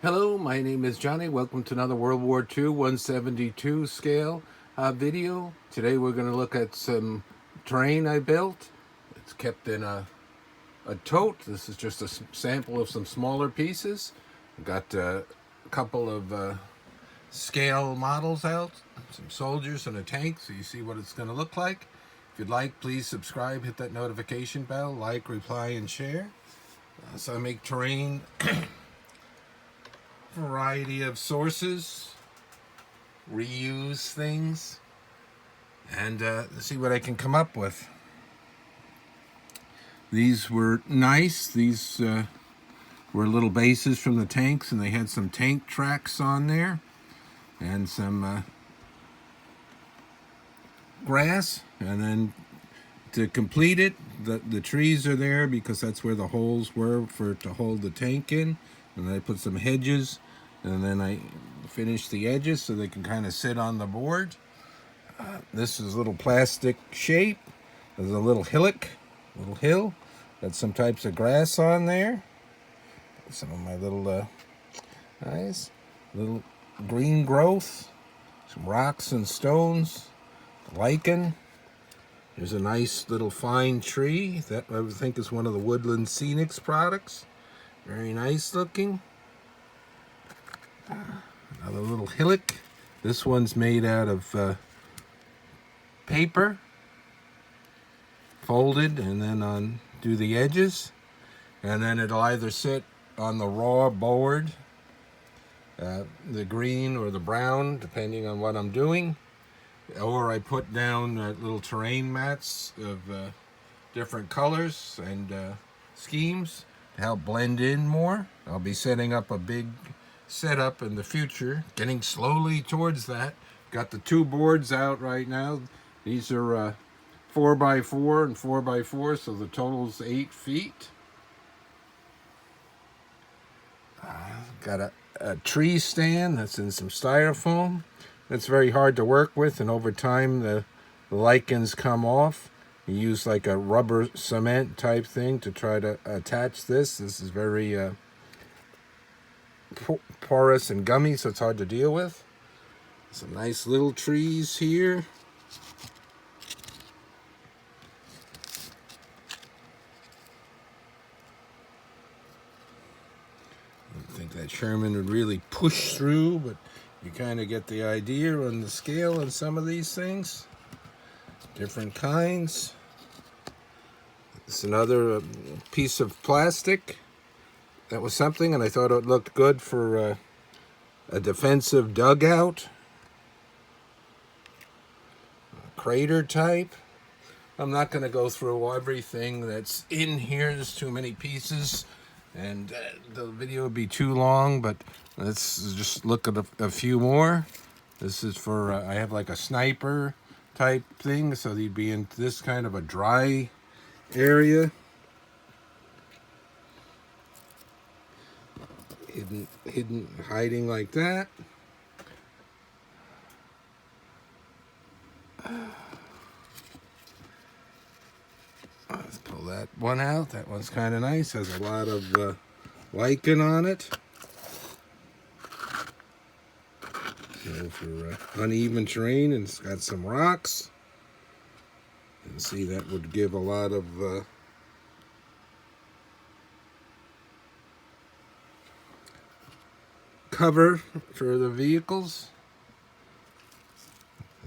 Hello, my name is Johnny. Welcome to another World War II 172 scale video. Today we're going to look at some terrain I built. It's kept in a tote. This is just a sample of some smaller pieces. I've got a couple of scale models out, some soldiers and a tank, so you see what it's going to look like. If you'd like, please subscribe, hit that notification bell, like, reply, and share. So I make terrain variety of sources, reuse things, and see what I can come up with. These were nice. These were little bases from the tanks, and they had some tank tracks on there and some grass. And then to complete it, the trees are there because that's where the holes were to hold the tank in. And I put some hedges, and then I finished the edges so they can kind of sit on the board. This is a little plastic shape. There's a little little hill. Got some types of grass on there. Some of my little nice little green growth. Some rocks and stones. Lichen. There's a nice little fine tree that I would think is one of the Woodland Scenics products. Very nice looking. Another little hillock. This one's made out of paper, folded, and then do the edges, and then it'll either sit on the raw board, the green or the brown, depending on what I'm doing, or I put down little terrain mats of different colors and schemes to help blend in more. I'll be setting up a big setup in the future, getting slowly towards that. Got the two boards out right now. These are 4x4 and 4x4, so the total's 8 feet. Got a tree stand that's in some styrofoam. It's very hard to work with, and over time the lichens come off. You use like a rubber cement type thing to try to attach this. This is very porous and gummy, so it's hard to deal with. Some nice little trees here. I think that Sherman would really push through, but you kind of get the idea on the scale of some of these things. Different kinds. It's another piece of plastic. That was something, and I thought it looked good for a defensive dugout. A crater type. I'm not going to go through everything that's in here. There's too many pieces, and the video would be too long, but let's just look at a few more. This is for, I have like a sniper type thing, so you'd be in this kind of a dry area. Hiding like that. Let's pull that one out. That one's kind of nice. Has a lot of lichen on it. So for uneven terrain, and it's got some rocks. And see, that would give a lot of cover for the vehicles.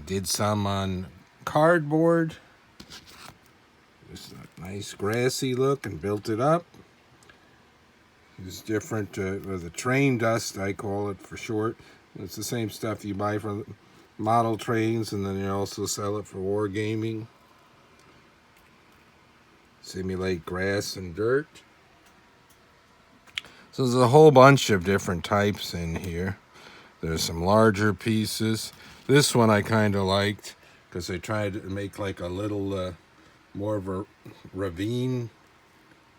Did some on cardboard. Just a nice grassy look, and built it up. It's different with the train dust, I call it for short. It's the same stuff you buy from model trains, and then you also sell it for wargaming. Simulate grass and dirt. So there's a whole bunch of different types in here. There's some larger pieces. This one I kind of liked because they tried to make like a little more of a ravine.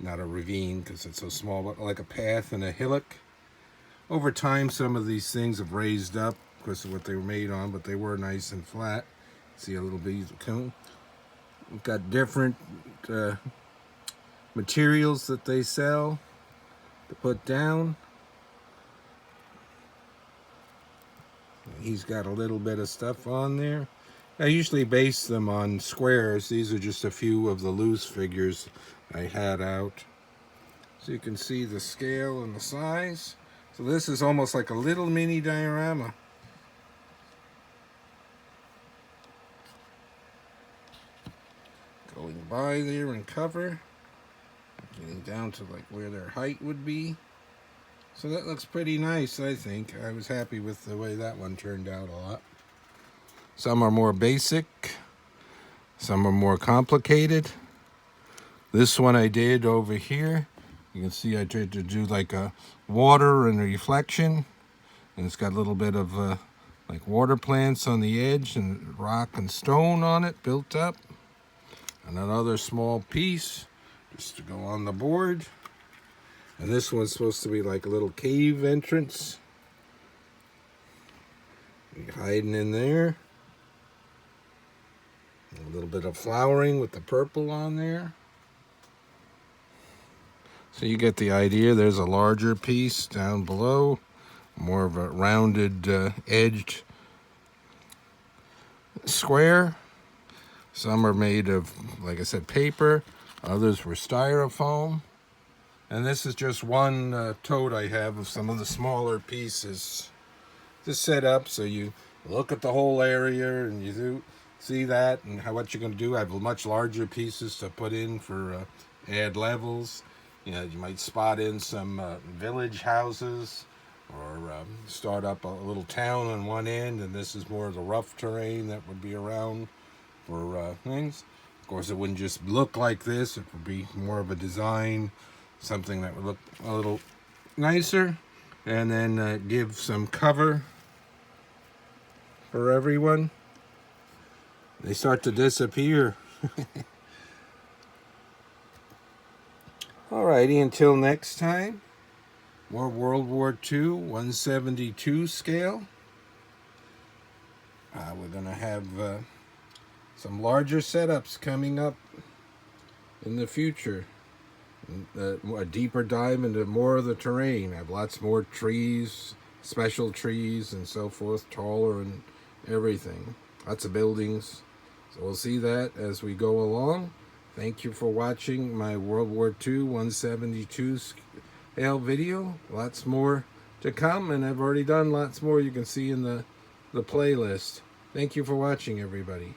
Not a ravine because it's so small, but like a path and a hillock. Over time, some of these things have raised up because of what they were made on, but they were nice and flat. See a little bit of cone. We've got different materials that they sell to put down. he's got a little bit of stuff on there. I usually base them on squares. These are just a few of the loose figures I had out. So you can see the scale and the size. So this is almost like a little mini diorama. Going by there and cover. Getting down to like where their height would be. So that looks pretty nice, I think. I was happy with the way that one turned out a lot. Some are more basic. Some are more complicated. This one I did over here. You can see I tried to do like a water and a reflection. And it's got a little bit of like water plants on the edge and rock and stone on it built up. And another small piece just to go on the board. And this one's supposed to be like a little cave entrance. You're hiding in there. A little bit of flowering with the purple on there. So you get the idea. There's a larger piece down below. More of a rounded edged square. Some are made of, like I said, paper. Others were styrofoam. And this is just one tote I have of some of the smaller pieces. Just set up so you look at the whole area and you do see that and what you're going to do. I have much larger pieces to put in for add levels. You know, you might spot in some village houses or start up a little town on one end, and this is more of the rough terrain that would be around for things. Of course, it wouldn't just look like this. It would be more of a design, something that would look a little nicer, and then give some cover for everyone. They start to disappear. Alrighty, until next time, more World War II 172 scale. We're going to have some larger setups coming up in the future. A deeper dive into more of the terrain. I have lots more trees, special trees and so forth, taller and everything. Lots of buildings. So we'll see that as we go along. Thank you for watching my World War II 172 scale video. Lots more to come, and I've already done lots more you can see in the playlist. Thank you for watching, everybody.